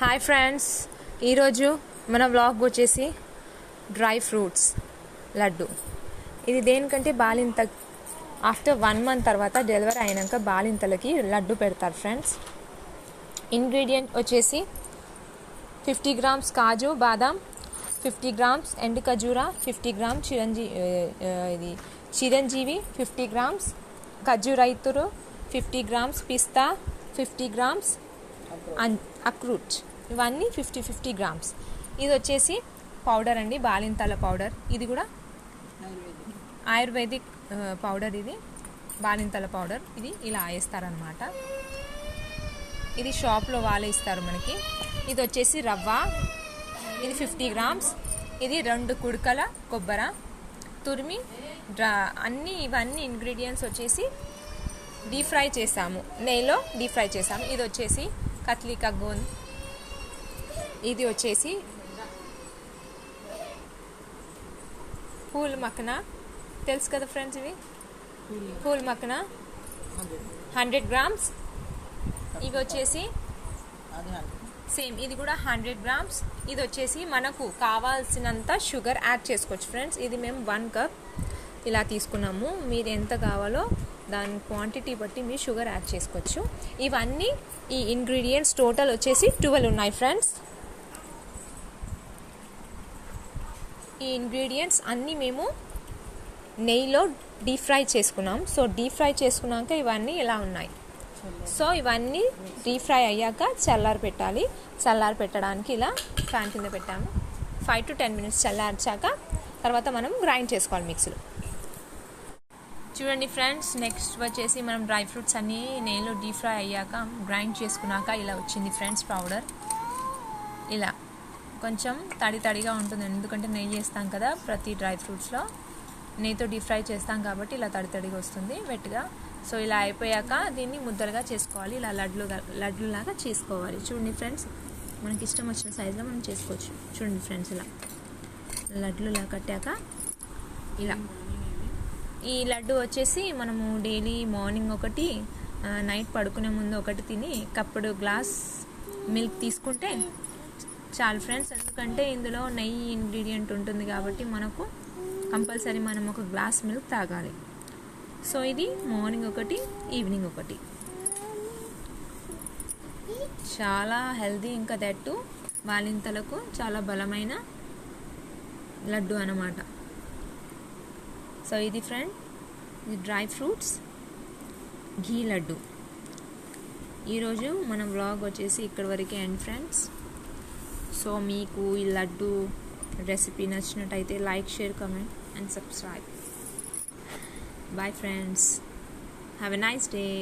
Hi friends, ఈరోజు మన vlog వచ్చేసి డ్రై ఫ్రూట్స్ లడ్డు. ఇది దేనికంటే బాలింత ఆఫ్టర్ 1 month తర్వాత డెలివరీ అయినాక బాలింతలకి లడ్డు పెడతారు ఫ్రెండ్స్. ఇంగ్రీడియంట్ వచ్చేసి 50 grams కాజు బాదాం, 50 grams ఎండు khajura, 50 grams Chiranjeevi, 50 grams ఖజూరైతురు, 50 grams పిస్తా, 50 grams అక్రూట్. ఇవన్నీ 50 grams. ఇది వచ్చేసి పౌడర్ అండి, బాలింతల పౌడర్. ఇది కూడా ఆయుర్వేదిక్ పౌడర్. ఇది బాలింతల పౌడర్. ఇది ఇలా వేస్తారనమాట. ఇది షాప్లో వాళ్ళే ఇస్తారు మనకి. ఇది వచ్చేసి రవ్వ. ఇది 50 grams. ఇది 2 కుడకల కొబ్బర తురిమి ఇవన్నీ ఇంగ్రీడియంట్స్ వచ్చేసి డీప్ ఫ్రై చేసాము, నెయ్యిలో డీప్ ఫ్రై చేసాము. ఇది వచ్చేసి కత్లీ కా గోంద్. ఇది వచ్చేసి పూల్ మక్కన, తెలుసు కదా ఫ్రెండ్స్. ఇవి పూల్ మక్కన 100 grams. ఇవి వచ్చేసి సేమ్, ఇది కూడా 100 grams. ఇది వచ్చేసి మనకు కావాల్సినంత షుగర్ యాడ్ చేసుకోవచ్చు ఫ్రెండ్స్. ఇది మేము 1 cup ఇలా తీసుకున్నాము. మీరు ఎంత కావాలో దాని క్వాంటిటీ బట్టి మీరు షుగర్ యాడ్ చేసుకోవచ్చు. ఇవన్నీ ఈ ఇంగ్రీడియంట్స్ టోటల్ వచ్చేసి 12 ఉన్నాయి ఫ్రెండ్స్. ఈ ఇంగ్రీడియంట్స్ అన్నీ మేము నెయ్యిలో డీప్ ఫ్రై చేసుకున్నాం. సో డీప్ ఫ్రై చేసుకున్నాక ఇవన్నీ ఇలా ఉన్నాయి. సో ఇవన్నీ డీప్ ఫ్రై అయ్యాక చల్లారి పెట్టాలి. చల్లారి పెట్టడానికి ఇలా ఫ్యాన్ కింద పెట్టాము. 5 to 10 minutes చల్లార్చాక తర్వాత మనం గ్రైండ్ చేసుకోవాలి మిక్సీలో. చూడండి ఫ్రెండ్స్, నెక్స్ట్ వచ్చేసి మనం డ్రై ఫ్రూట్స్ అన్నీ నెయ్యిలో డీప్ ఫ్రై అయ్యాక గ్రైండ్ చేసుకున్నాక ఇలా వచ్చింది ఫ్రెండ్స్ పౌడర్. ఇలా కొంచెం తడిగా ఉంటుంది, ఎందుకంటే నెయ్యి వేస్తాం కదా ప్రతి డ్రై ఫ్రూట్స్లో. నెయ్యితో డీప్ ఫ్రై చేస్తాం కాబట్టి ఇలా తడిగా వస్తుంది, వెట్గా. సో ఇలా అయిపోయాక దీన్ని ముద్దలుగా చేసుకోవాలి. ఇలా లడ్లులాగా చేసుకోవాలి. చూడండి ఫ్రెండ్స్, మనకి ఇష్టం వచ్చిన సైజులో మనం చేసుకోవచ్చు. చూడండి ఫ్రెండ్స్, ఇలా లడ్లులా కట్టాక ఇలా. ఈ లడ్డు వచ్చేసి మనము డైలీ మార్నింగ్ ఒకటి, నైట్ పడుకునే ముందు ఒకటి తిని కప్పుడు గ్లాస్ మిల్క్ తీసుకుంటే చాలు ఫ్రెండ్స్. ఎందుకంటే ఇందులో నెయ్యి ఇంగ్రీడియంట్ ఉంటుంది కాబట్టి మనకు కంపల్సరీ మనం ఒక గ్లాస్ మిల్క్ తాగాలి. సో ఇది మార్నింగ్ ఒకటి, ఈవినింగ్ ఒకటి. చాలా హెల్దీ, ఇంకా దట్టు బాలింతలకు చాలా బలమైన లడ్డు అన్నమాట. సో ఇది ఫ్రెండ్, ఇది డ్రై ఫ్రూట్స్ ఘీ లడ్డు. ఈరోజు మన వ్లాగ్ వచ్చేసి ఇక్కడ వరకే అండ్ ఫ్రెండ్స్. సో మీకు ఈ లడ్డు రెసిపీ నచ్చినట్టయితే like, share, comment and subscribe. Bye friends. Have a nice day.